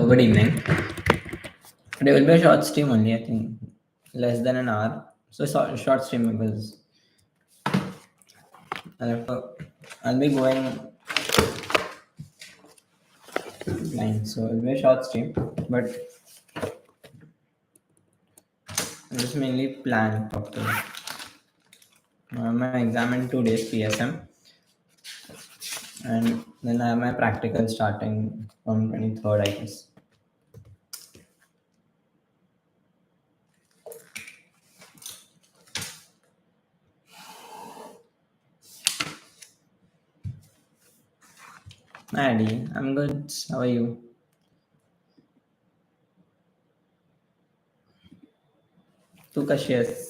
Good evening. Today will be a short stream only, I think less than an hour. So short stream because I'll be going blind. So it'll be a short stream, but I'll just mainly plan properly. My exam in 2 days PSM, and then I have my practical starting from 23rd, I guess. Hi, Adi. I'm good. How are you? तू कशी आहेस?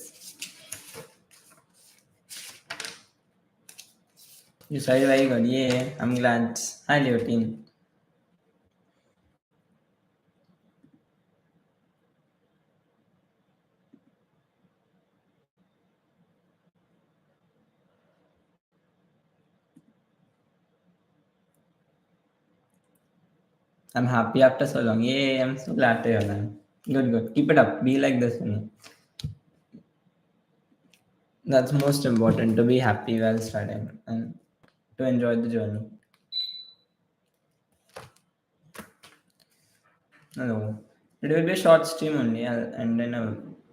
You said very good. Yeah, I'm glad. Hi, Leotin. I'm happy after so long. Yay, I'm so glad to hear that. Good, good. Keep it up. Be like this only. That's most important, to be happy while studying and to enjoy the journey. Hello. It will be a short stream only, and then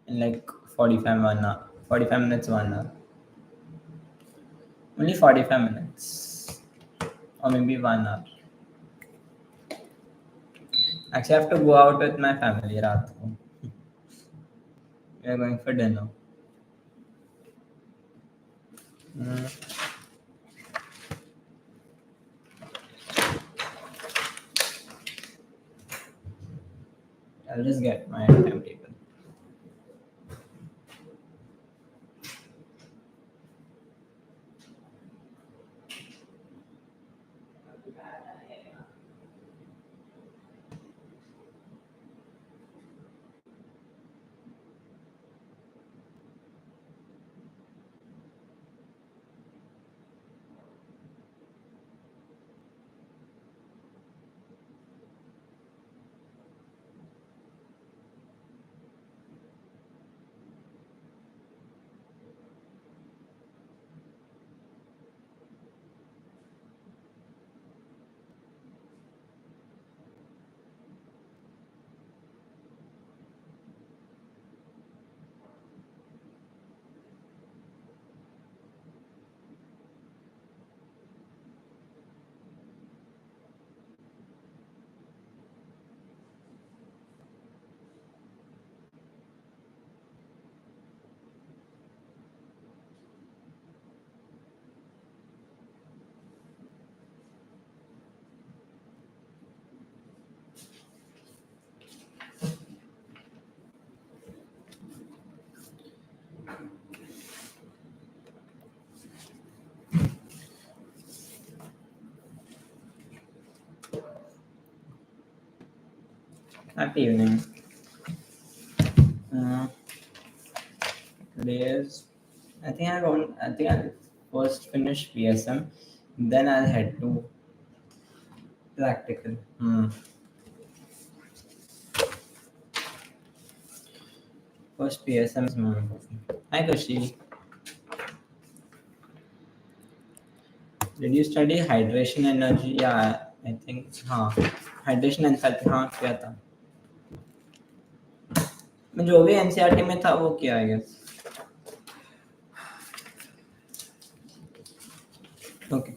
in like 45 1 hour. 45 minutes, 1 hour. Only 45 minutes. Or maybe 1 hour. Actually, I have to go out with my family. Raat ko. We are going for dinner. Mm. I'll just get my timetable. Happy evening. Today is. I think I'll first finish PSM, then I'll head to practical. First PSM is more important. Hi Kashi. Did you study hydration energy? Yeah, I think. हाँ. Hydration enthalpy हाँ किया था. मैं जो भी NCERT में था वो किया I guess. Okay.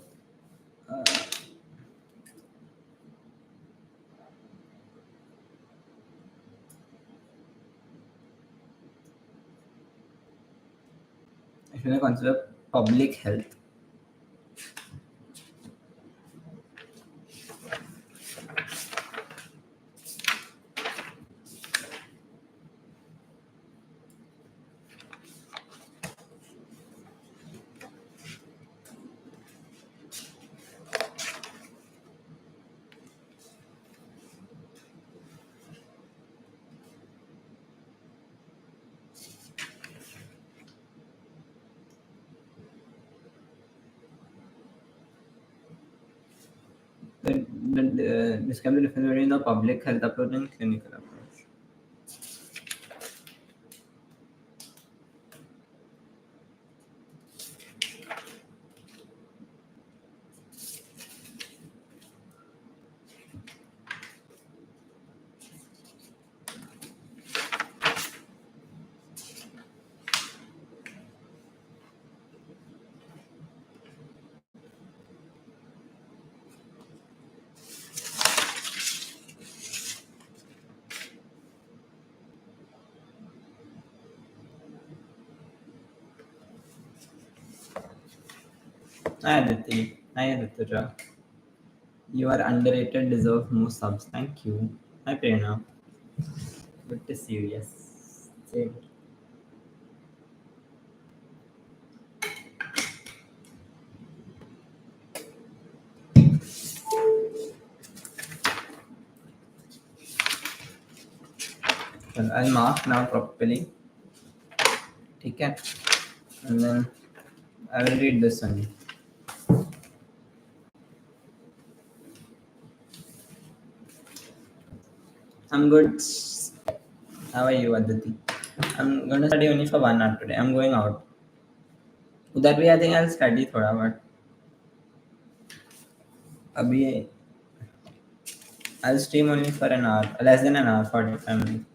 I should consider public health. describe the difference between the public health approach and clinical approach. Hi Aditi. Hi Rituja. You are underrated, deserve more subs. Thank you. Hi Prerna. Good to see you. Yes. Same. Well, I'll mark now properly. Okay. And then I will read this one. I'm good. How are you, Aditi? I'm going to study only for 1 hour today. I'm going out. That way, I think I'll study thoda, but abhi I'll stream only for an hour, less than an hour, 45 minutes.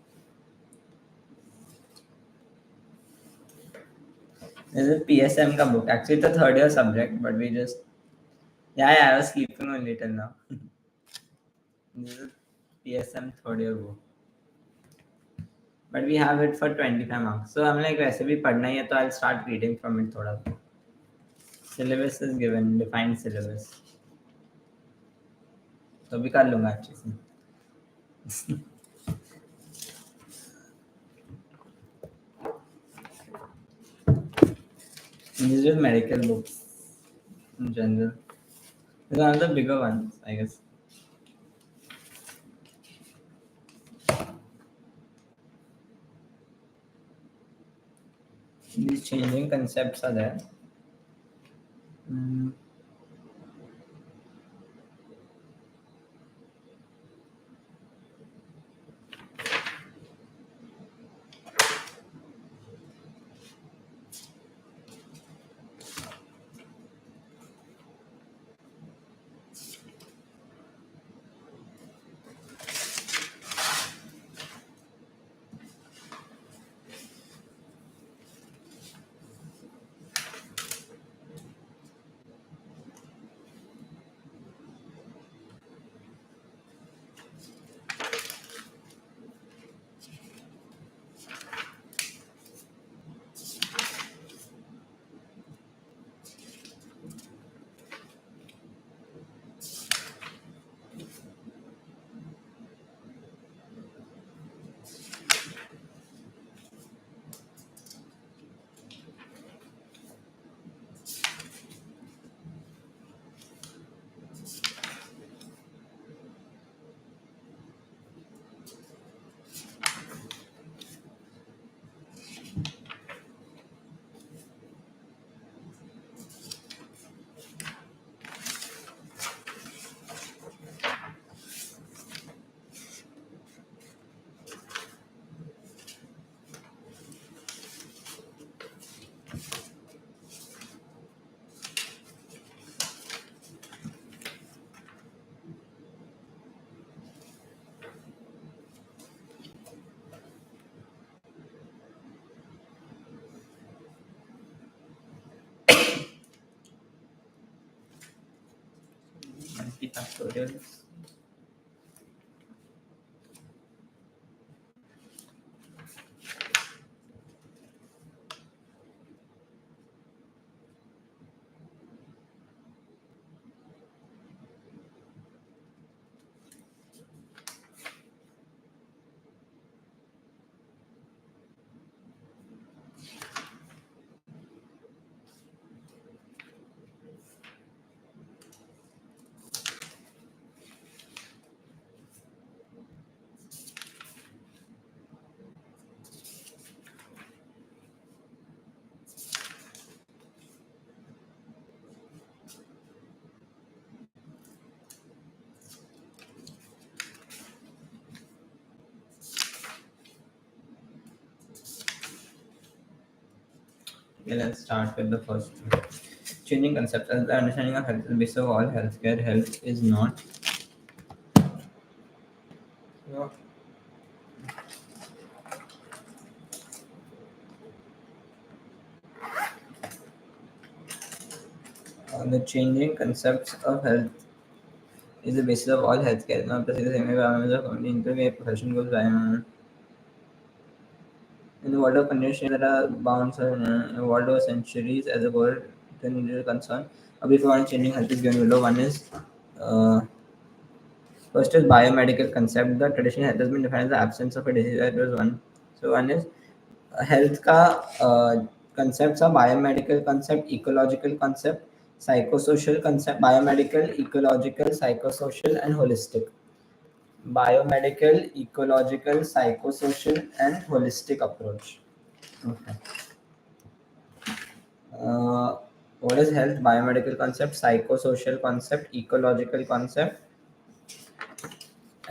This is PSM ka book. Actually, it's a third year subject, but we just yeah, I was sleeping only till now. This is PSM third year book, but we have it for 25 marks. So I'm like, वैसे भी पढ़ना ही है, तो I'll start reading from it थोड़ा. Syllabus is given, defined syllabus. तो भी कर लूँगा अच्छे से. These are medical books in general. These are the bigger ones, I guess. These changing concepts are there. Multifactorials. Okay, let's start with the first one. Changing concepts. As the understanding of health is the base of all healthcare, health is not. So, the changing concepts of health is the basis of all healthcare. Now, the same way, of community including a profession goes by. In the world of conditioning, there are bounds evolved over centuries as a world to needed concern. Before one changing health is given below. One is uh, first is biomedical concept. The traditional health has been defined as the absence of a disease. That was one. So one is health का concepts are biomedical concept, ecological concept, psychosocial concept, biomedical, ecological, psychosocial, and holistic. Biomedical, ecological, psychosocial, and holistic approach. Okay. Uh, what is health? Biomedical concept, psychosocial concept, ecological concept,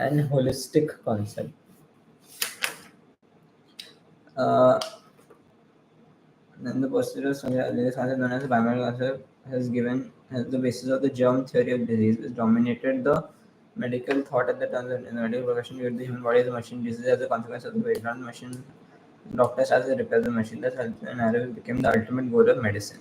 and holistic concept. Uh, Then the posterior concept known as the biomedical concept has the basis of the germ theory of disease, which dominated the medical thought at the time in the medical profession. Viewed the human body as a machine, disease as a consequence of the background machine, doctors as a repair the machine. Thus, health and narrow became the ultimate goal of medicine.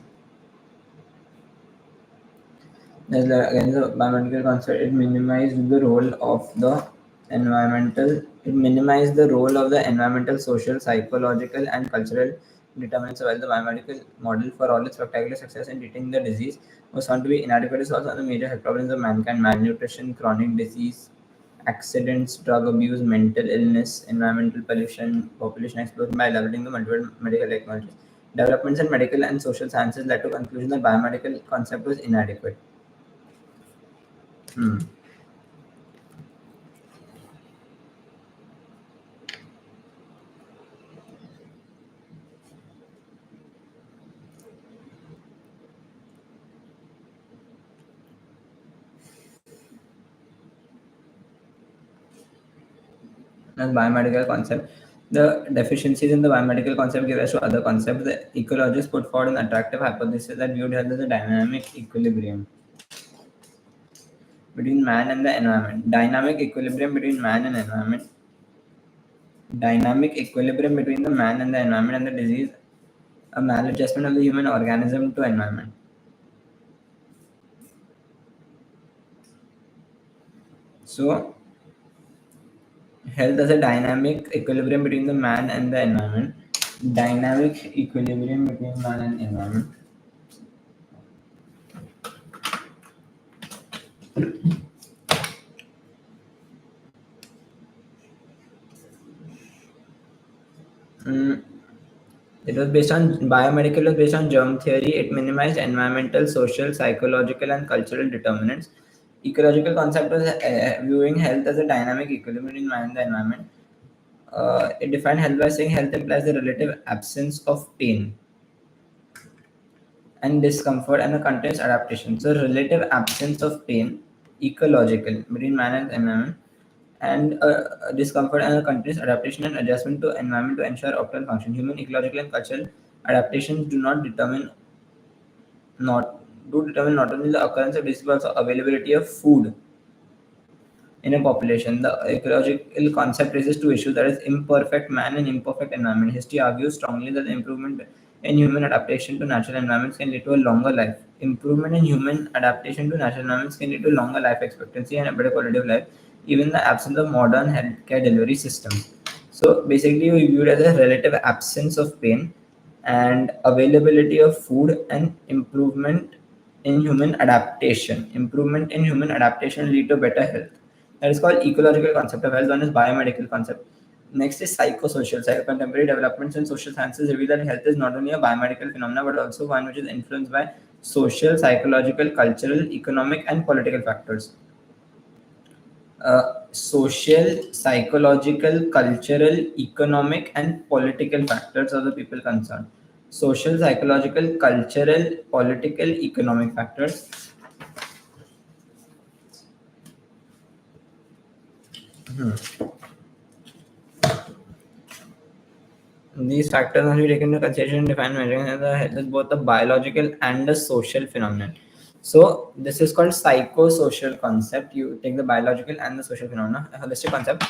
As again, the biomedical concept, it minimized the role of the environmental. It minimized the role of the environmental, social, psychological, and cultural determinants. While the biomedical model, for all its spectacular success in treating the disease, was found to be inadequate, it also the major health problems of mankind: malnutrition, chronic disease, accidents, drug abuse, mental illness, environmental pollution, population explosion. By leveraging the multiple medical technologies, developments in medical and social sciences led to conclusion that biomedical concept was inadequate. Hmm. As biomedical concept, the deficiencies in the biomedical concept give rise to other concepts. The ecologists put forward an attractive hypothesis that viewed health as a dynamic equilibrium between man and the environment. Dynamic equilibrium between man and environment. Dynamic equilibrium between the man and the environment and the disease, a maladjustment of the human organism to environment. So, health as a dynamic equilibrium between the man and the environment. Dynamic equilibrium between man and environment. Mm, It was based on biomedical was based on germ theory. It minimized environmental, social, psychological, and cultural determinants. Ecological concept was viewing health as a dynamic equilibrium in mind and the environment. It defined health by saying health implies the relative absence of pain and discomfort and a continuous adaptation. So, relative absence of pain, ecological between man and environment, and discomfort and a continuous adaptation and adjustment to environment to ensure optimal function. Human ecological and cultural adaptations do not determine not only the occurrence of disease but also availability of food in a population. The ecological concept raises two issues, that is imperfect man and imperfect environment. History argues strongly that the improvement in human adaptation to natural environments can lead to a longer life. Improvement in human adaptation to natural environments can lead to longer life expectancy and a better quality of life, even in the absence of modern healthcare delivery systems. So basically, we view it as a relative absence of pain and availability of food and improvement in human adaptation. Improvement in human adaptation lead to better health. That is called ecological concept of health. One is biomedical concept. Next is psychosocial. Contemporary developments in social sciences reveal that health is not only a biomedical phenomenon but also one which is influenced by social, psychological, cultural, economic, and political factors. Social, psychological, cultural, economic, and political factors of the people concerned. Social, psychological, cultural, political, economic factors. These factors must be taken into consideration in defining measuring the health is both a biological and a social phenomenon. So this is called psychosocial concept. You take the biological and the social phenomena, a holistic concept.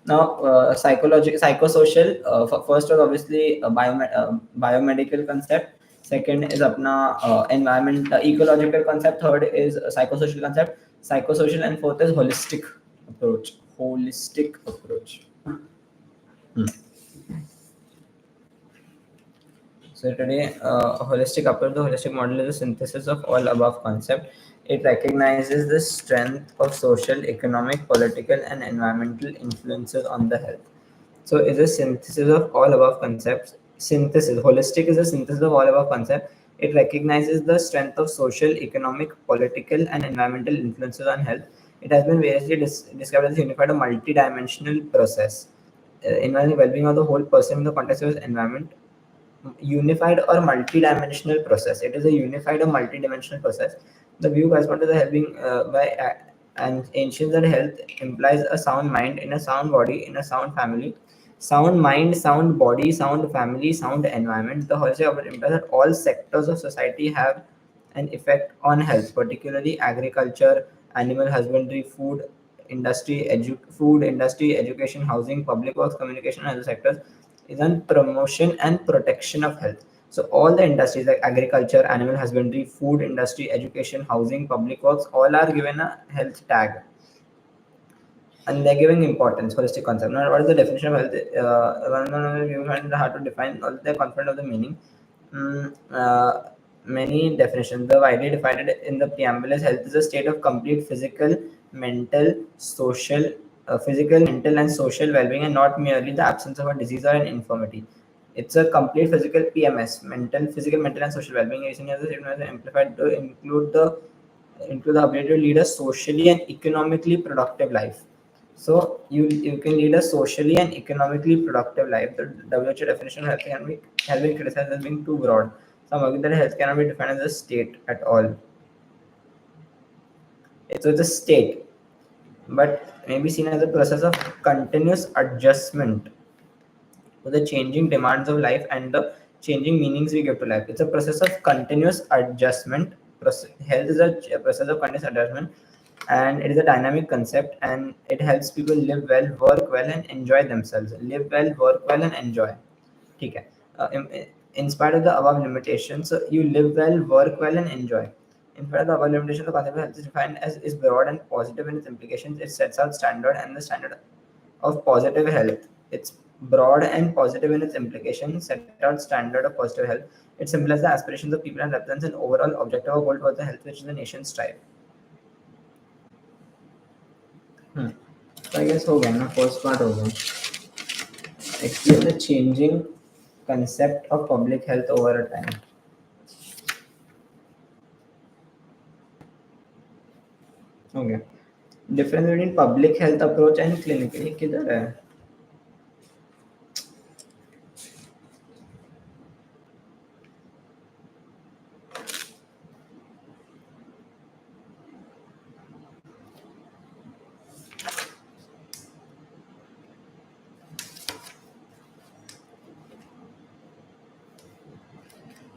Now, psychosocial. First was obviously a biomedical concept. Second is apna environment, ecological concept. Third is a psychosocial concept. Psychosocial, and fourth is holistic approach. Holistic approach. Hmm. So today, a holistic approach, the holistic model is a synthesis of all above concept. It recognizes the strength of social, economic, political, and environmental influences on the health. So it's a synthesis of all above concepts. Synthesis, holistic is a synthesis of all above concepts. It recognizes the strength of social, economic, political, and environmental influences on health. It has been variously described as a unified or multi-dimensional process, involving well-being of the whole person in the context of his environment. Unified or multi-dimensional process. It is a unified or multi-dimensional process. The view corresponds to the helping and ancients that health implies a sound mind in a sound body in a sound family. Sound mind, sound body, sound family, sound environment. The holistic approach implies that all sectors of society have an effect on health, particularly agriculture, animal husbandry, food industry, education, housing, public works, communication, and other sectors is on promotion and protection of health. So all the industries like agriculture, animal husbandry, food industry, education, housing, public works, all are given a health tag, and they're giving importance, holistic concept. Now, what is the definition of health? You find it hard to define, although they're confident of the meaning. Many definitions. The widely defined in the preamble is health is a state of complete mental, social, physical, mental, and social well-being, and not merely the absence of a disease or an infirmity. It's a complete physical PMS, physical, mental, and social well-being. Recently, has been amplified to include the ability to lead a socially and economically productive life. So you can lead a socially and economically productive life. The WHO definition of health has been criticized as being too broad. Some argue that health cannot be defined as a state at all. It's a state, but may be seen as a process of continuous adjustment to the changing demands of life and the changing meanings we give to life. It's a process of continuous adjustment. Health is a process of continuous adjustment, and it is a dynamic concept, and it helps people live well, work well, and enjoy themselves. Live well, work well, and enjoy. Okay. In spite of the above limitations, you live well, work well, and enjoy. In spite of the above limitations, the concept of health is defined as is broad and positive in its implications. It sets out standard and the standard of positive health. It's broad and positive in its implications, set out standard of positive health. It symbolizes the aspirations of people and represents an overall objective or goal towards the health which the nation strive. So I guess हो गया ना first part हो गया. Explain the changing concept of public health over a time. Okay. Difference between public health approach and clinical. ये किधर है?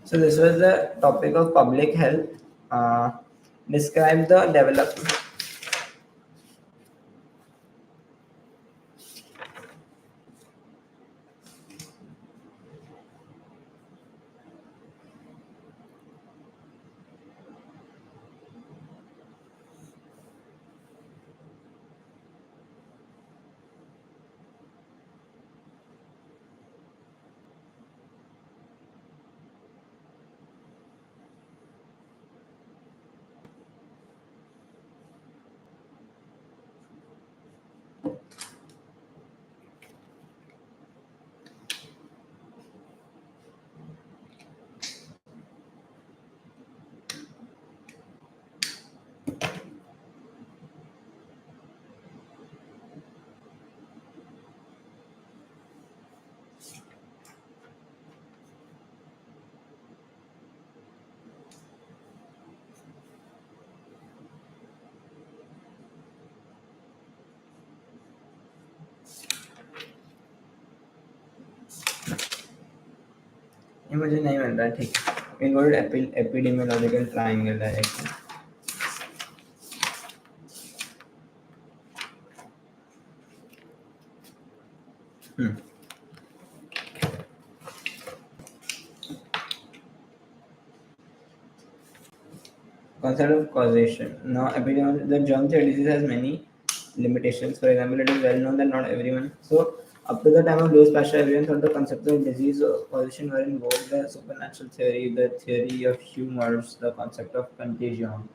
So this was the topic of public health. Describe the development. ये मुझे नहीं मिल रहा है, ठीक है। We'll go to epidemiological triangle directly. Concept of causation. Now, epidemiology, the germ theory disease has many limitations. For example, it is well known that not everyone. So, up to the time of Louis Pasteur, everyone thought the concept of disease or causation were involved. The supernatural theory, the theory of humors, the concept of contagion.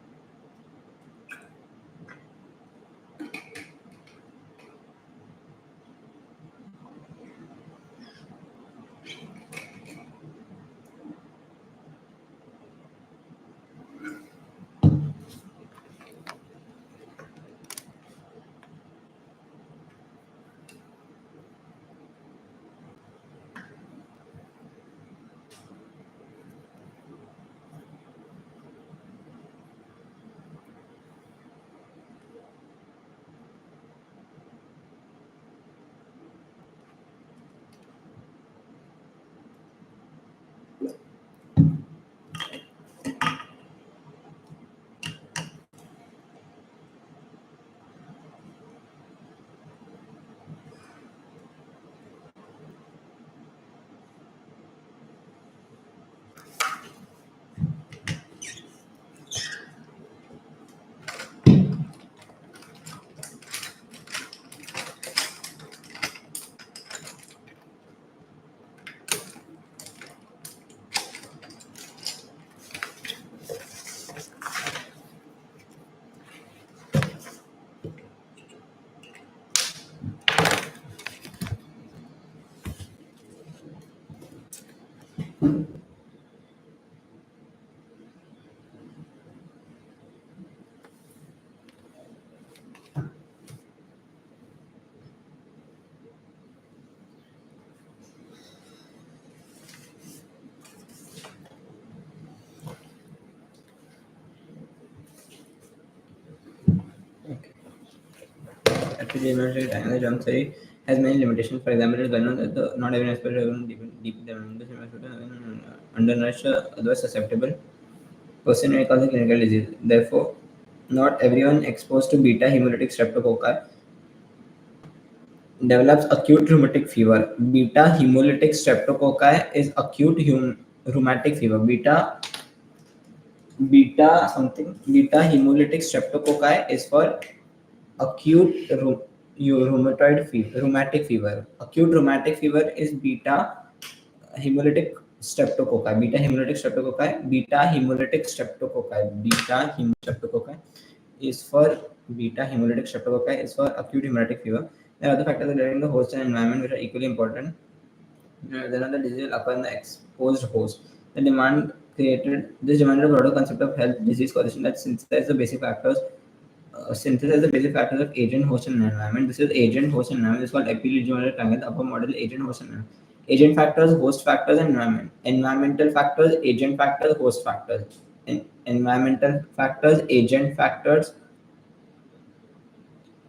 Epidemiology and the germ theory has many limitations. For example, it is well known that not every aspect of deep undernourished, otherwise susceptible person may cause a clinical disease. Therefore, not everyone exposed to beta hemolytic streptococci develops acute rheumatic fever. Beta hemolytic streptococci is acute rheumatic fever. Beta hemolytic streptococci is for acute rheumatic fever. Acute rheumatic fever is beta hemolytic streptococci. Beta hemolytic streptococci is for beta hemolytic streptococci is for acute hemolytic fever. There are other factors relating to host and environment which are equally important. Then other disease will occur in the exposed host. This demanded a broader concept of health disease causation that synthesize the basic factors of agent, host, and environment. This is agent, host, and environment. This is called epidemiological triangle. The upper model agent, host, and environment. Agent factors, host factors, and environment. Environmental factors, agent factors, host factors. Environmental factors, agent factors,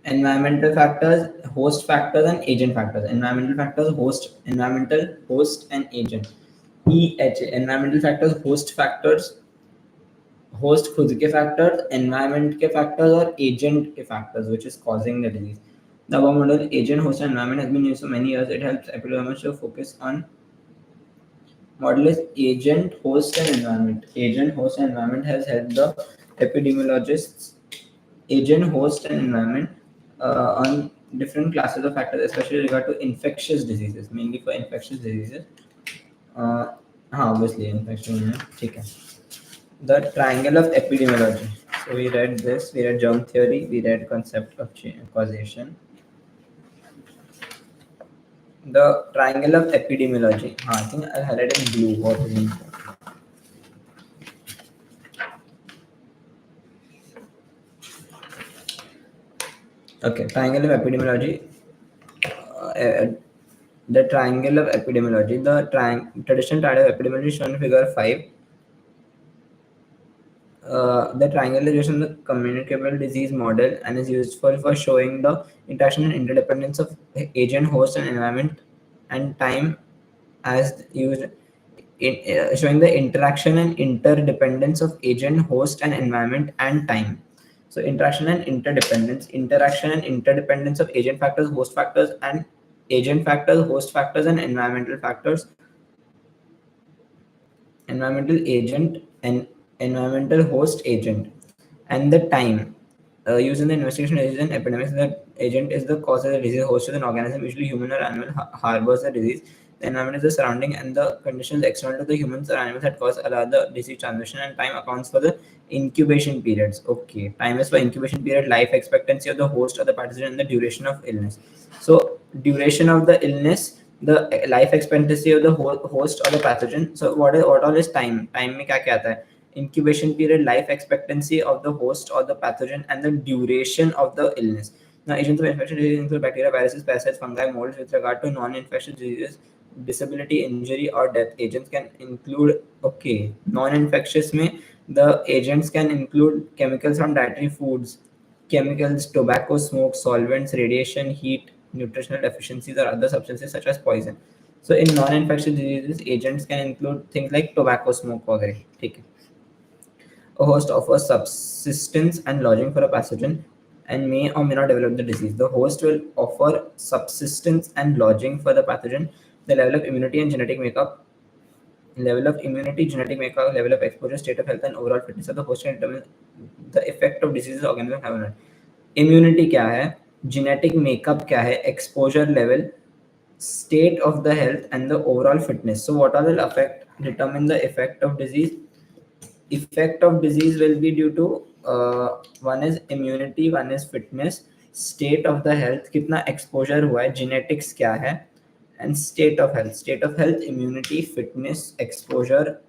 environmental factors, host factors, and agent factors. Environmental, host, and agent. EHA, environmental factors, host factors, host खुद के factors, environment के factors और agent के factors which is causing the disease. The above model agent host and environment has been used for many years. It helps epidemiologists to focus on model is agent host and environment. Agent host and environment has helped the epidemiologists agent host and environment on different classes of factors, especially regard to infectious diseases, mainly for infectious diseases. हाँ obviously infection ठीक है. The triangle of epidemiology. So we read this, we read germ theory, we read concept of causation. The triangle of epidemiology. I think I highlighted blue. What is it? Okay, triangle of epidemiology. The triangle of epidemiology. The traditional triangle of epidemiology shown in figure 5. The triangle is used in the communicable disease model and is useful for showing the interaction and interdependence of agent, host, and environment and time as used showing the interaction and interdependence of agent, host, and environment and time. So interaction and interdependence of agent factors, host factors, and agent factors, host factors, and environmental factors, environmental agent and environmental host agent, and the time. Used in the investigation of disease and epidemics, the agent is the cause of the disease. Host is an organism, usually human or animal, harbors the disease. The environment is the surrounding and the conditions external to the humans or animals that cause allow the disease transmission, and time accounts for the incubation periods. Okay, time is for incubation period, life expectancy of the host or the pathogen, and the duration of illness. So duration of the illness, the life expectancy of the host or the pathogen. So what all is time? Time में क्या क्या आता है? Incubation period, life expectancy of the host or the pathogen, and the duration of the illness. Now, agents of infectious disease include bacteria, viruses, parasites, fungi, molds. With regard to non-infectious diseases, disability, injury, or death, agents can include, okay, non-infectious में the agents can include chemicals from dietary foods, chemicals, tobacco, smoke, solvents, radiation, heat, nutritional deficiencies, or other substances such as poison. So in non-infectious diseases, agents can include things like tobacco smoke वगैरह. ठीक है. A host offers subsistence and lodging for a pathogen and may or may not develop the disease. The host will offer subsistence and lodging for the pathogen. The level of immunity and genetic makeup, level of exposure, state of health, and overall fitness of the host can determine the effect of diseases organism have on it. Immunity क्या है? Genetic makeup क्या है? Exposure level, state of the health, and the overall fitness. So what are the effect determine the effect of disease? Effect of disease will be due to one is immunity, one is fitness, state of the health, कितना exposure हुआ है, genetics क्या है, and state of health. State of health, immunity, fitness, exposure.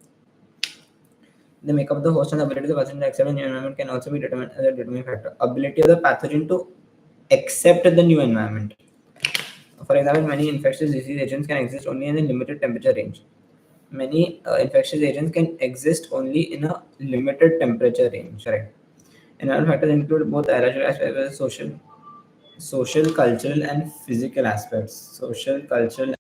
The makeup of the host and the ability of the pathogen to accept the new environment can also be determined as a determining factor. Ability of the pathogen to accept the new environment. For example, many infectious disease agents can exist only in a limited temperature range. Many infectious agents can exist only in a limited temperature range. Right. Environmental factors include both biological aspects as well as social, cultural, and physical aspects. Social, cultural.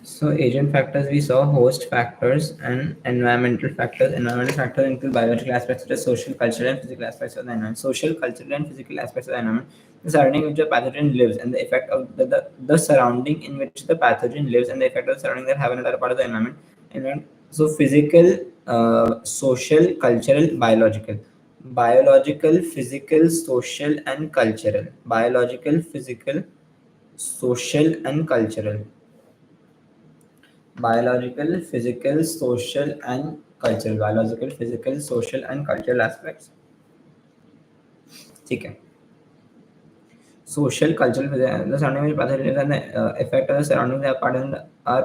So agent factors we saw, host factors and environmental factors. Environmental factors include biological aspects such as social, cultural, and physical aspects of the environment. Social, cultural, and physical aspects of the environment. The surrounding in which the pathogen lives and the effect of the surrounding in which the pathogen lives and the effect of the surrounding that have another part of the environment. So physical, social, cultural, biological. Biological, physical, social, and cultural. Biological, physical, social, and cultural. Biological, physical, social, and cultural. Biological, physical, social, and cultural aspects. ठीक है. Social, cultural, the surrounding pathogens and the effect of the surroundings are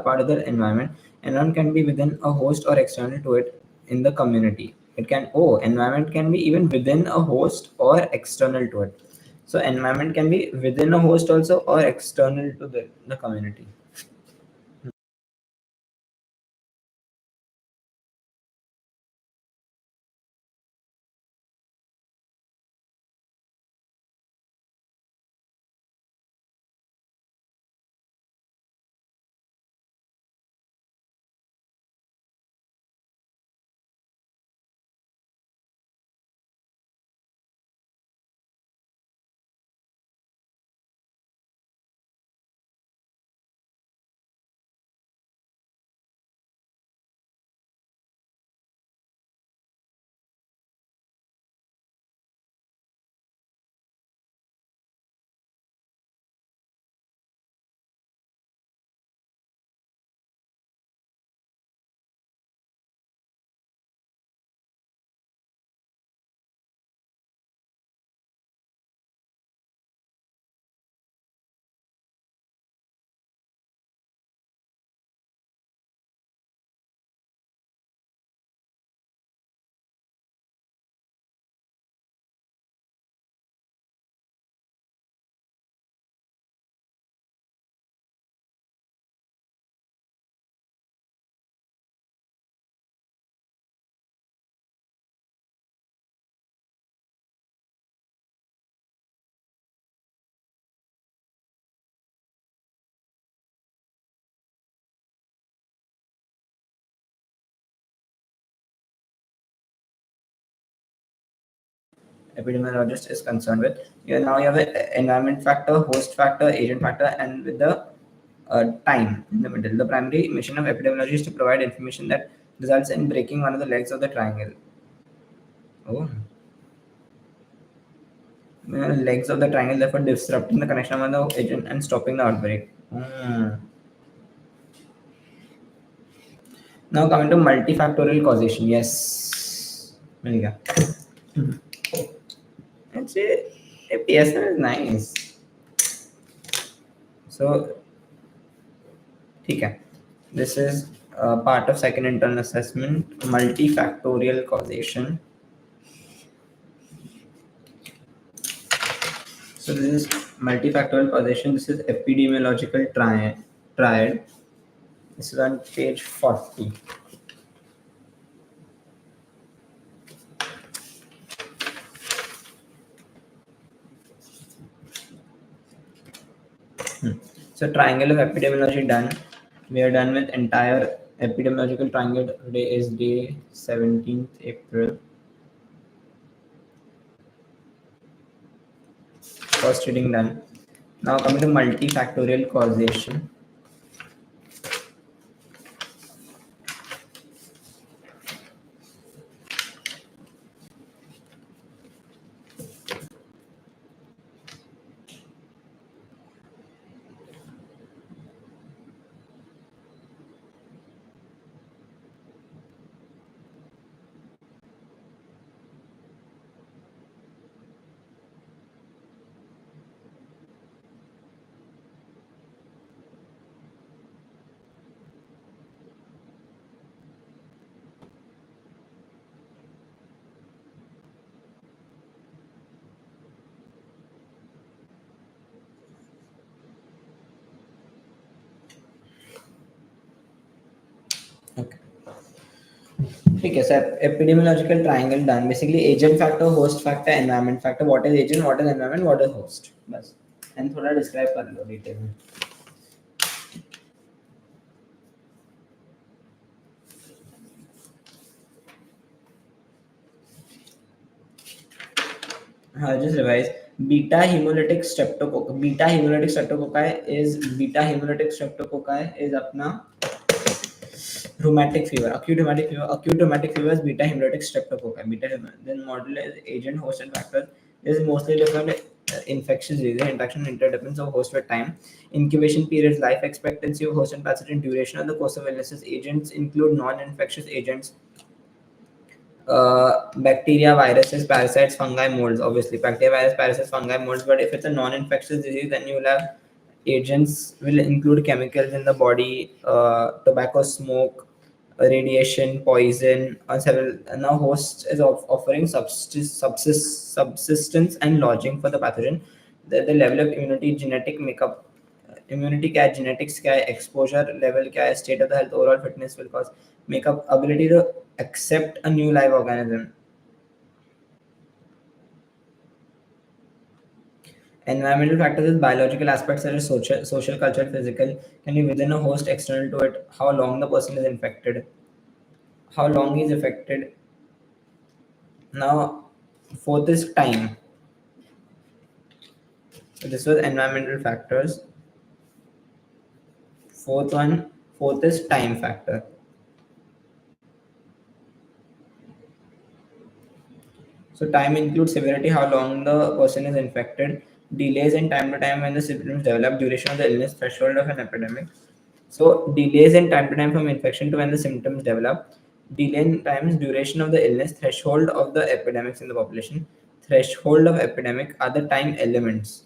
part of the environment. Environment can be within a host or external to it in the community. It can environment can be even within a host or external to it. So environment can be within a host also or external to the community. epidemiologist is concerned with. Now you have an environment factor, host factor, agent factor, and with the time in the middle. The primary mission of epidemiology is to provide information that results in breaking one of the legs of the triangle. Oh. Legs of the triangle, therefore disrupting the connection among the agent and stopping the outbreak. Now coming to multifactorial causation. Yes. There actually, PSM is nice. So, okay. This is part of second internal assessment, multifactorial causation. So this is multifactorial causation. This is epidemiological triad. This is on page 40. So triangle of epidemiology done. We are done with entire epidemiological triangle. Today is day 17th April. First reading done. Now coming to multifactorial causation. Okay. Okay, so epidemiological triangle done. Basically, agent factor, host factor, environment factor. What is agent? What is environment? What is host? बस. And थोड़ा describe कर लो detail में. हाँ, just revise. Beta hemolytic streptococci is अपना rheumatic fever, acute rheumatic fever is beta hemolytic streptococci. Then model is agent, host, and factor. This is mostly different infectious disease, interaction and interdependence of host with time, incubation periods, life expectancy of host and pathogen, duration of the course of illnesses. Agents include non-infectious agents, bacteria, viruses, parasites, fungi, molds. Obviously, bacteria, virus, parasites, fungi, molds. But if it's a non-infectious disease, then you will have agents will include chemicals in the body, tobacco smoke, radiation, poison, and several. Now, host is offering subsistence and lodging for the pathogen. The level of immunity, genetic makeup, immunity क्या है, genetics क्या है, exposure level क्या है, state of the health, overall fitness will cause makeup, ability to accept a new live organism. Environmental factors is biological aspects such as social, cultural, physical. Can be within a host, external to it. How long the person is infected. How long he is affected. Now, fourth is time. So this was environmental factors. Fourth is time factor. So time includes severity, how long the person is infected, delays in time to time when the symptoms develop, duration of the illness, threshold of an epidemic. So delays in time to time from infection to when the symptoms develop, delay in times, duration of the illness, threshold of the epidemics in the population. Threshold of epidemic are the time elements.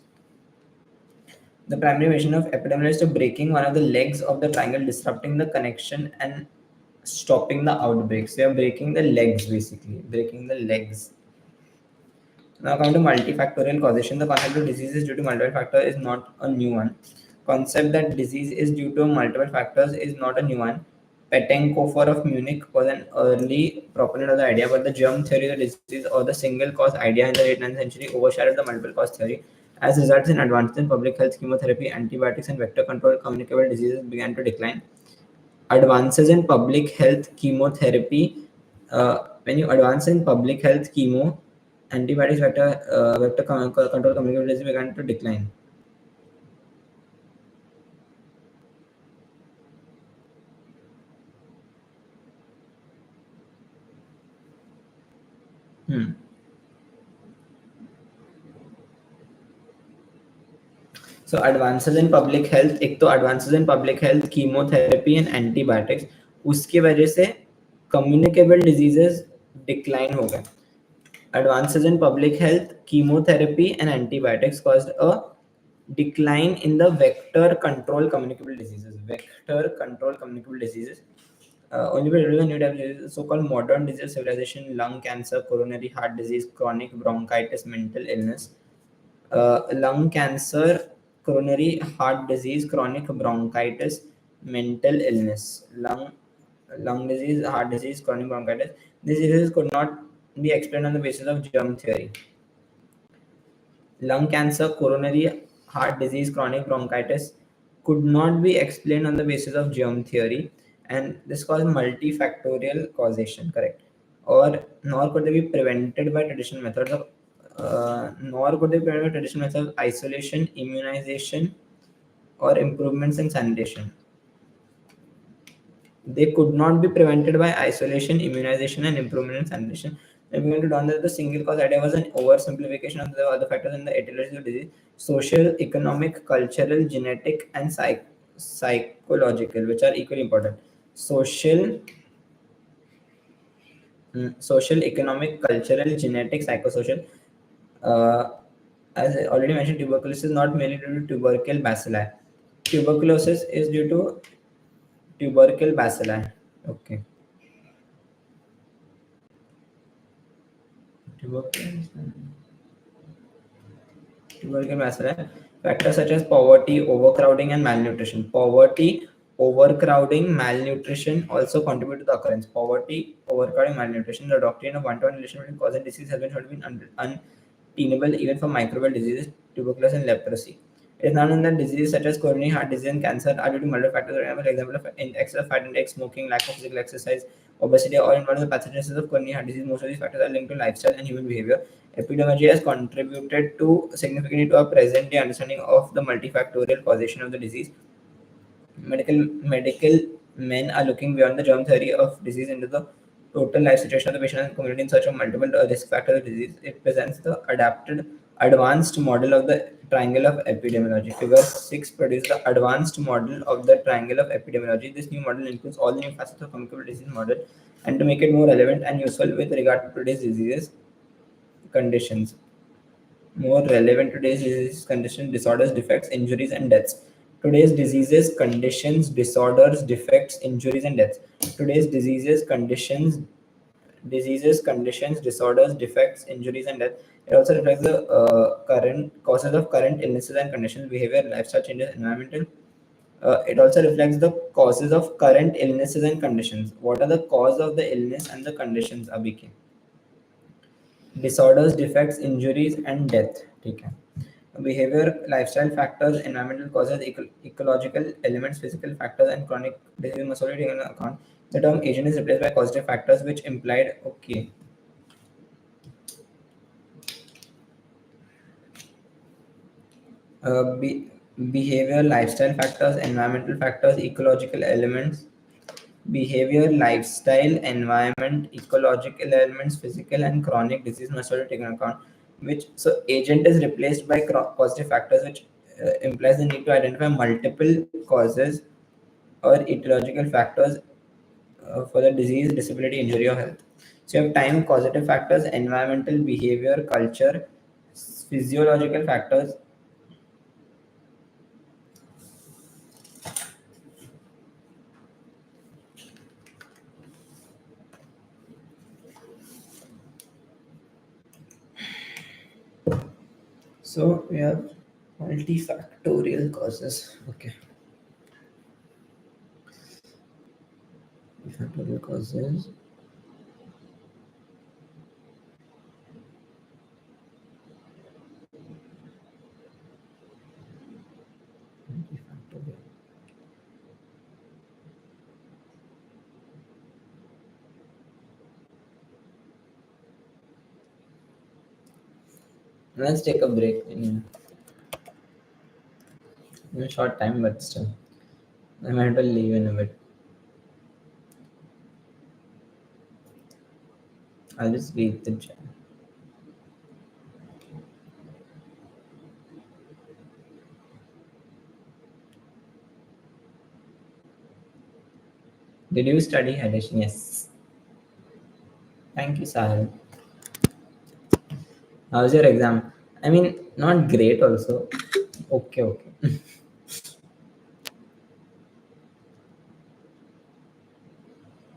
The primary mission of epidemiology is to breaking one of the legs of the triangle, disrupting the connection and stopping the outbreaks. So you're breaking the legs, basically, breaking the legs. Now come to multifactorial causation. The concept of disease is due to multiple factors is not a new one. Concept that disease is due to multiple factors is not a new one. Pettenkofer of Munich was an early proponent of the idea, but the germ theory of the disease or the single cause idea in the late 9th century overshadowed the multiple cause theory. As results in advances in public health, chemotherapy, antibiotics, and vector control, communicable diseases began to decline. Advances in public health chemotherapy. When you advance in public health chemo, antibiotics vector control communicable disease began to decline. Hmm. So advances in public health, एक तो advances in public health, chemotherapy and antibiotics, उसकी वजह से communicable diseases decline हो गए. Advances in public health, chemotherapy and antibiotics caused a decline in the vector control communicable diseases. Vector control communicable diseases. Only by reducing new types of diseases, so-called modern disease civilization, lung cancer, coronary heart disease, chronic bronchitis, mental illness, lung cancer, coronary heart disease, chronic bronchitis, mental illness, lung disease, heart disease, chronic bronchitis. These diseases could not be explained on the basis of germ theory. Lung cancer, coronary heart disease, chronic bronchitis could not be explained on the basis of germ theory, and this caused multifactorial causation, correct? Or nor could they be prevented by traditional methods of isolation, immunization, or improvements in sanitation. They could not be prevented by isolation, immunization, and improvement in sanitation. We're going to learn that the single cause idea was an oversimplification of the other factors in the etiology of disease: social, economic, cultural, genetic, and psychological, which are equally important. Social, economic, cultural, genetic, psychosocial. Uh, as I already mentioned, tuberculosis is not merely due to tubercle bacilli. Tuberculosis is due to tubercle bacilli. Okay. Tuberculosis. Tubercle bacilli. Factors such as poverty, overcrowding, and malnutrition. Poverty, overcrowding, malnutrition also contribute to the occurrence. Poverty, overcrowding, malnutrition. The doctrine of one-to-one relation between cause and disease has been shown to be untenable even for microbial diseases, tuberculosis, and leprosy. It is known that diseases such as coronary heart disease and cancer are due to multiple factors. For example, excess fat intake, smoking, lack of physical exercise, obesity, or involved in the pathogenesis of coronary heart disease. Most of these factors are linked to lifestyle and human behavior. Epidemiology has contributed to significantly to a present-day understanding of the multifactorial causation of the disease. Medical men are looking beyond the germ theory of disease into the total life situation of the patient and community in search of multiple risk factors of disease. It presents the advanced model of the triangle of epidemiology. Figure 6 produces the advanced model of the triangle of epidemiology. This new model includes all the new facets of communicable disease model, and to make it more relevant and useful with regard to today's diseases conditions. More relevant to today's disease conditions, disorders, defects, injuries, and deaths. Today's diseases, conditions, disorders, defects, injuries, and deaths. Today's diseases, conditions, disorders, defects, injuries, and death. It also reflects the current causes of current illnesses and conditions, behavior, lifestyle changes, environmental. It also reflects the causes of current illnesses and conditions. What are the cause of the illness and the conditions, Abhiki? Disorders, defects, injuries, and death. ठीक है. Behavior, lifestyle factors, environmental causes, ecological elements, physical factors, and chronic disease must also be taken into account. The term agent is replaced by causative factors, which implied okay. Behavior, lifestyle factors, environmental factors, ecological elements. Behavior, lifestyle, environment, ecological elements, physical and chronic disease must also be taken into account. Which so agent is replaced by causative factors, which implies the need to identify multiple causes or etiological factors for the disease, disability, injury, or health. So you have time, causative factors, environmental, behavior, culture, physiological factors. So we have multifactorial causes. Okay. Multifactorial causes. Multifactorial. Let's take a break in a short time, but still. I might well leave in a bit. I'll just read the chat. Did you study addition? Yes. Thank you, Sahil. How's your exam? I mean, not great also. Okay, okay.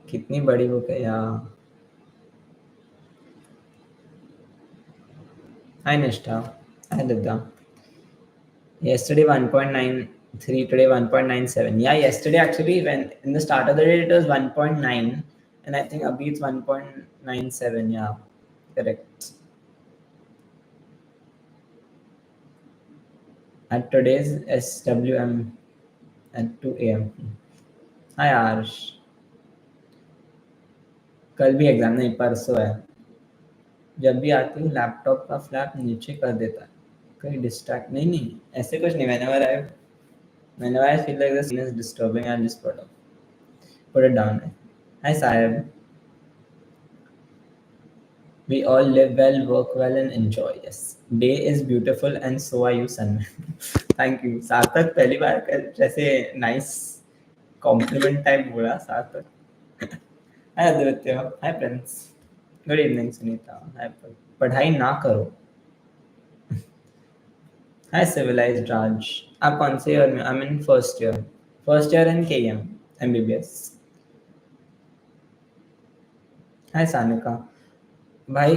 कितनी बड़ी book है यार. Hi Nishta. Hi Didda. Yesterday 1.93, today 1.97. Yeah, yesterday actually when in the start of the day it was 1.9 and I think abhi it's 1.97. Yeah, correct. At today's SWM at 2 a.m. Hi Arsh. कल भी exam नहीं, परसों है. जब भी आती हूँ laptop का फ्लैप नीचे कर देता है, कहीं डिस्ट्रैक्ट नहीं ऐसे कुछ नहीं. Whenever I feel like the scene is disturbing, I'll just put it down. Hi Saib. We all live well, work well, and enjoy. Yes, day is beautiful, and so are you, son. Thank you. सार्थक पहली बार जैसे nice compliment type बोला सार्थक. Hi Aditya. Hi Prince. Good evening Sunita. Hi. पढ़ाई ना करो. Hi civilized Raj. आप कौन से ईयर में? I'm in first year. First year in KM MBBS. Hi Sanika. भाई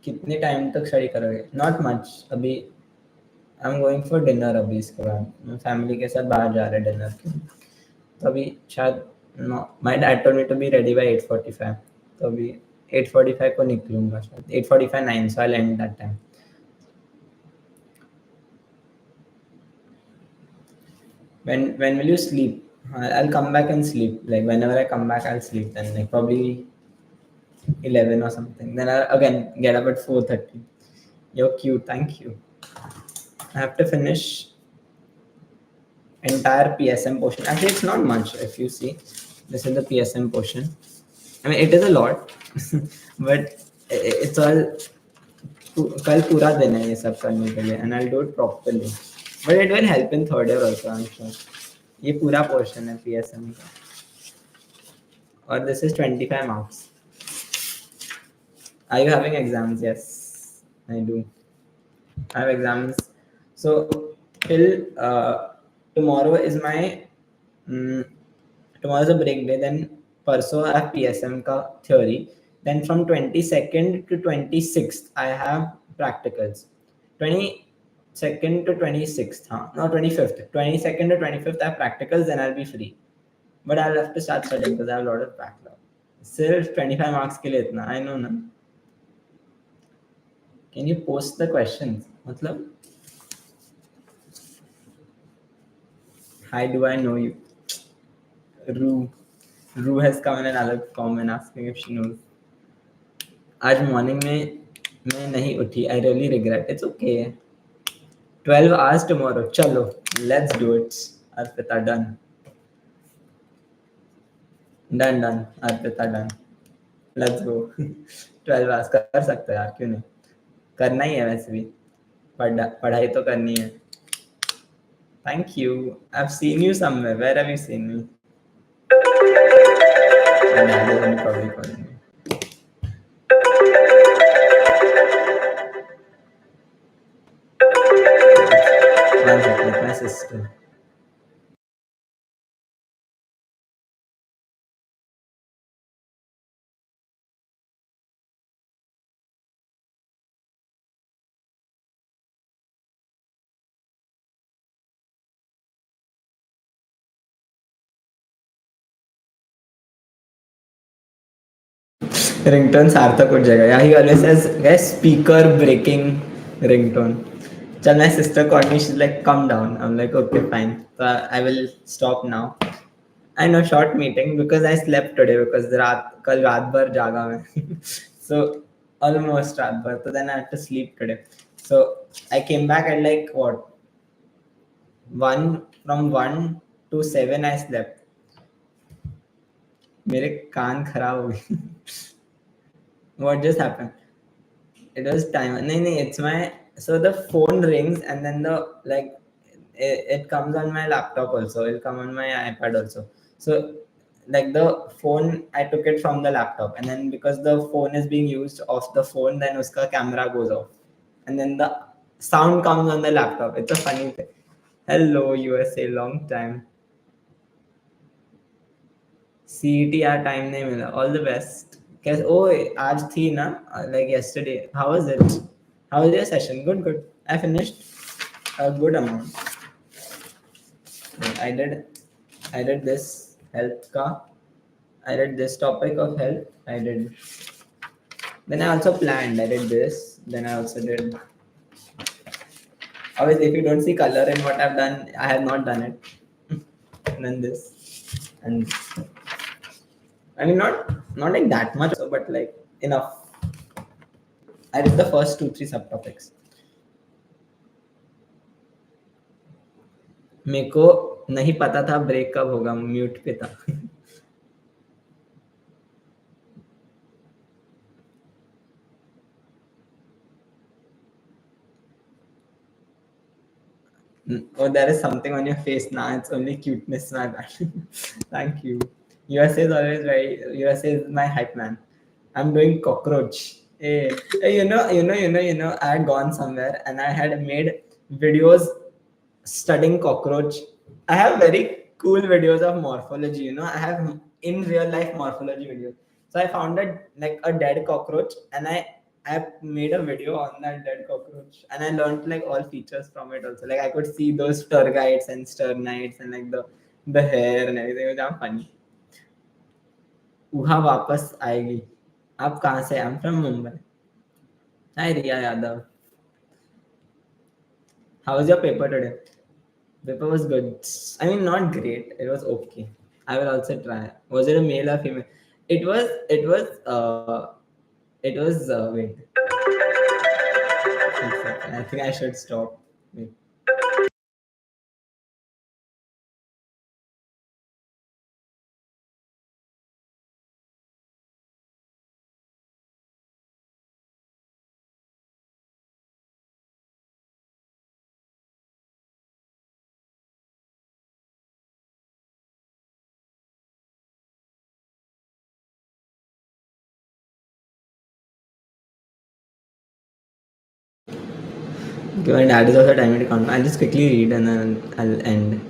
कितने टाइम तक स्टडी करोगे? नॉट मच अभी. I am going for dinner अभी. इसके बाद फैमिली के साथ बाहर जा रहे हैं डिनर के. तो अभी शायद my dad told me to be ready by 8:45. तो अभी 8:45 को निकलूंगा शायद. 8:45 9, so I'll end that time. When will you sleep? I'll come back and sleep. Like whenever I come back I'll sleep then, like probably 11 or something. Then I'll again get up at 4:30. You're cute. Thank you. I have to finish entire PSM portion. Actually, it's not much if you see. This is the PSM portion. I mean, it is a lot, but it's all. कल पूरा दिन है ये सब करने के लिए, and I'll do it properly. But it will help in third year also, I'm sure. ये पूरा portion है PSM का. और this is 25 marks. Are you having exams? Yes, I do. I have exams. So till tomorrow is my tomorrow is a break day. Then परसों I have PSM का theory. Then from 22nd to 26th I have practicals. 22nd to 26th, no 25th. 22nd to 25th I have practicals. Then I'll be free. But I'll have to start studying because I have a lot of backlog. सिर्फ 25 marks के लिए इतना. I know ना. Can you post the questions? मतलब Hi, do I know you? Rue has come in another comment asking if she knows. आज morning में मैं नहीं उठी. I really regret. It's okay. 12 hours tomorrow. चलो, let's do it. Arpita done. Done. Arpita done. Let's go. 12 hours कर सकते हैं यार, क्यों नहीं? करना ही है वैसे भी. पढ़ाई तो करनी है. Thank you. I've seen you somewhere. Where have you seen me? My dad is probably calling me. One second, my sister. Ringtone सार्थक उठ जाएगा. Yeah, he always says, guys, speaker breaking ringtone. Chal, my sister called me. She's like, come down. I'm like, okay, fine. So I will stop now. I know, short meeting because I slept today because कल रात भर जागा मैं. So almost रात भर. So then I had to sleep today. So I came back at like what, 1 to 7 I slept. मेरे कान खराब हो गए. What just happened? It was time. No, it's my, so the phone rings and then the like it comes on my laptop also. It'll come on my iPad also. So like the phone, I took it from the laptop, and then because the phone is being used off the phone, then uska camera goes off, and then the sound comes on the laptop. It's a funny thing. Hello USA, long time. CET यार time नहीं मिला. All the best. कैसे ओ आज थी ना, like yesterday. How was it? How was your session? Good, good. I finished a good amount. I did this health ka. I did this topic of health. I did. Then I also planned. I did this. Then I also did. Obviously, if you don't see color in what I've done, I have not done it. And then this, and I mean not like that much, but like enough. I did the first 2-3 subtopics. मेरे को नहीं पता था break कब होगा, mute पे था. Oh, there is something on your face now. It's only cuteness, my bad. Thank you. USA is always very. USA is my hype man. I'm doing cockroach. Hey, I had gone somewhere and I had made videos studying cockroach. I have very cool videos of morphology. I have in real life morphology videos. So I found a dead cockroach, and I made a video on that dead cockroach, and I learned like all features from it also. Like I could see those tergites and sternites and like the hair and everything. It was funny. उहा वापस आएगी. आप कहाँ से? I'm from Mumbai. Hi Riya Yadav. How was your paper today? Paper was good. I mean, not great. It was okay. I will also try. Was it a male or female? It was. It was. It was. Wait. I think I should stop. Wait. Okay, my dad is also timing to count. I'll just quickly read and then I'll end.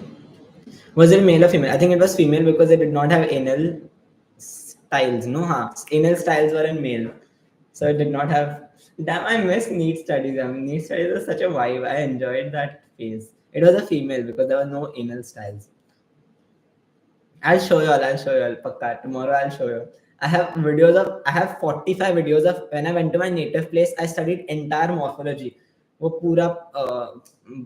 Was it male or female? I think it was female because it did not have anal styles. No, anal styles were in male, so it did not have. Damn, I miss NEET studies. I mean, NEET studies was such a vibe. I enjoyed that phase. It was a female because there were no anal styles. I'll show you all. Pakka. Tomorrow I'll show you. I have 45 videos of when I went to my native place. I studied entire morphology. वो पूरा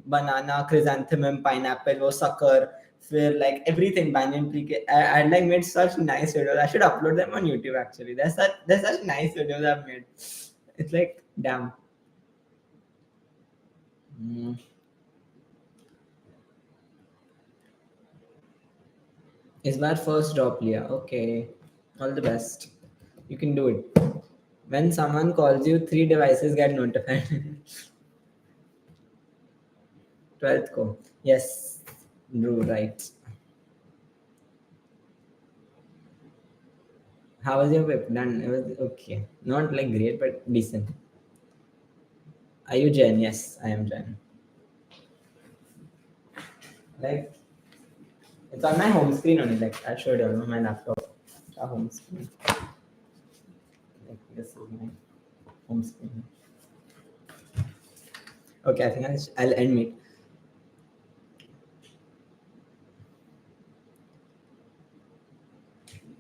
banana, chrysanthemum, pineapple, वो sucker, फिर like everything, banyan tree. I like made such nice videos. I should upload them on YouTube actually. There's such nice videos I've made. It's like damn. इस बार first drop लिया. Okay. All the best. You can do it. When someone calls you, 3 devices get notified. 12th ko. Yes. No, right. How was your paper? Done. It was okay. Not like great, but decent. Are you Jen? Yes, I am Jen. Like, it's on my home screen only. Like, I showed you on my laptop. A home screen. Like, this is my home screen. Okay, I think I'll end Meet.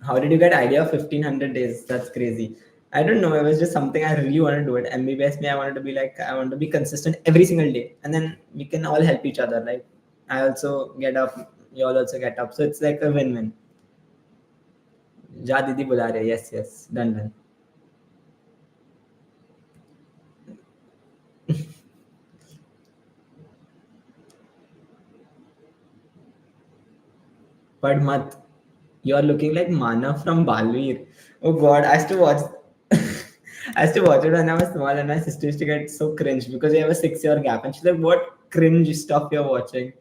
How did you get idea of 1500 days? That's crazy. I don't know. It was just something I really want to do it. MBBS me, I wanted to be like, I want to be consistent every single day, and then we can all help each other. Like, I also get up, you all also get up, so it's like a win-win. Ja didi bula rahe. Yes, yes, done. But mat, you are looking like Manav from Balveer. Oh God, I used to watch. I used to watch it when I was small, and my sister used to get so cringe because we have a 6-year gap, and she's like, "What cringe stuff you're watching?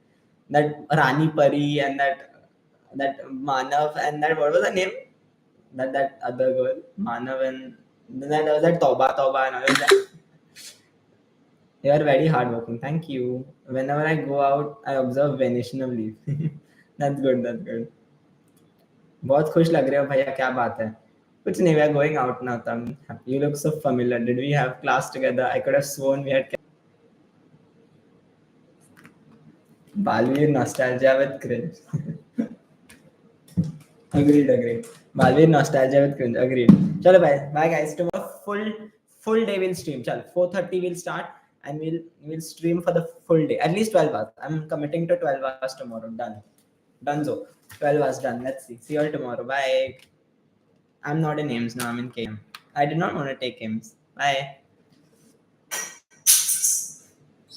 That Rani Pari and that Manav and that what was the name? That other girl, Manav, and then there was that Toba Toba and all that." You are very hardworking. Thank you. Whenever I go out, I observe Venetian of leaf. That's good. That's good. बहुत खुश लग रहे हो भैया क्या बात है कुछ नहीं we are going out now तो I'm happy. You look so familiar. Did we have class together? I could have sworn we had Balveer nostalgia with cringe. Agreed. Balveer nostalgia with cringe. Agreed. Chalo bye. Bye guys. Tomorrow full day we'll stream. Chalo 4:30 we'll start and we'll stream for the full day. At least 12 hours. I'm committing to 12 hours tomorrow. Done. Donezo. 12 hours done. Let's see. See you all tomorrow. Bye. I'm not in AIMS now. I'm in KM. I did not want to take AIMS. Bye.